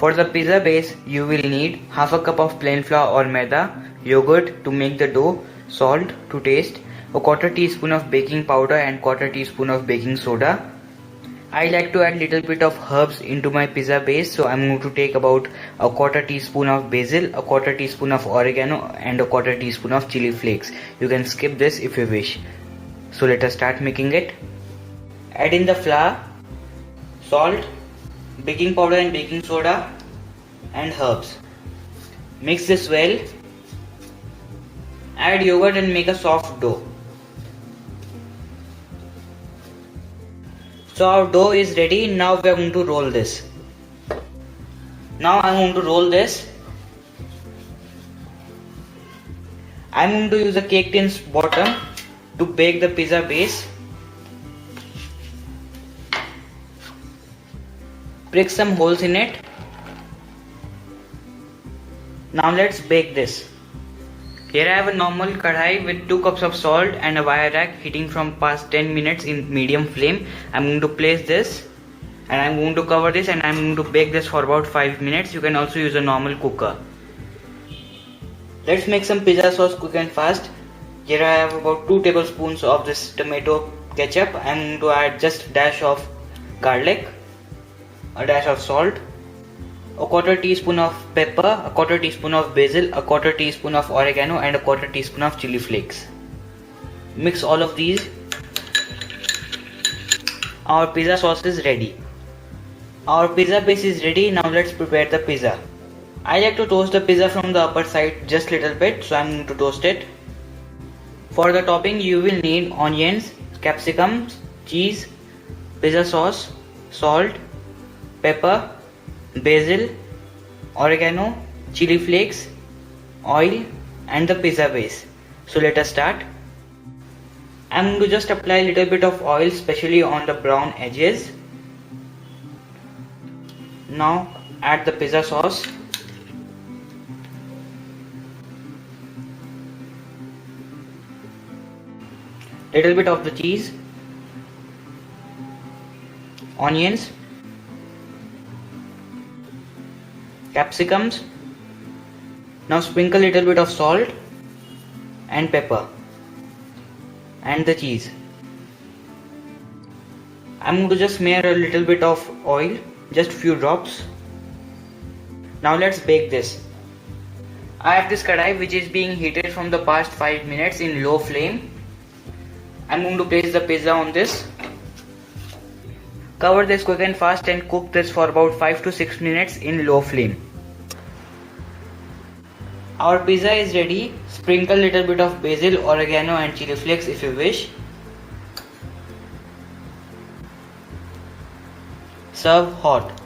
For the pizza base, you will need half a cup of plain flour or maida, yogurt to make the dough, salt to taste, a quarter teaspoon of baking powder and quarter teaspoon of baking soda. I like to add little bit of herbs into my pizza base, so I'm going to take about a quarter teaspoon of basil, a quarter teaspoon of oregano and a quarter teaspoon of chili flakes. You can skip this if you wish. So let us start making it. Add in the flour, salt, baking powder and baking soda and herbs. Mix this well. Add yogurt and make a soft dough. So our dough is ready. Now we are going to roll this. Now I am going to roll this. I am going to use a cake tin's bottom to bake the pizza base. Prick some holes in it. Now let's bake this. Here I have a normal kadhai with 2 cups of salt and a wire rack heating from past 10 minutes in medium flame. I'm going to place this and I'm going to cover this and I'm going to bake this for about 5 minutes. You can also use a normal cooker. Let's make some pizza sauce quick and fast. Here I have about 2 tablespoons of this tomato ketchup. I'm going to add just a dash of garlic, a dash of salt, a quarter teaspoon of pepper, a quarter teaspoon of basil, a quarter teaspoon of oregano and a quarter teaspoon of chili flakes. Mix all of these. Our pizza sauce is ready. Our pizza base is ready. Now let's prepare the pizza. I like to toast the pizza from the upper side just little bit, so I'm going to toast it. For the topping you will need onions, capsicums, cheese, pizza sauce, salt, pepper, basil, oregano, chili flakes, oil and the pizza base. So let us start. I am going to just apply a little bit of oil, especially on the brown edges. Now add the pizza sauce. Little bit of the cheese, onions, capsicums. Now sprinkle a little bit of salt and pepper and the cheese. I'm going to just smear a little bit of oil, just few drops. Now let's bake this. I have this kadai which is being heated from the past 5 minutes in low flame. I'm going to place the pizza on this. Cover this quick and fast and cook this for about 5 to 6 minutes in low flame. Our pizza is ready. Sprinkle a little bit of basil, oregano and chili flakes if you wish. Serve hot.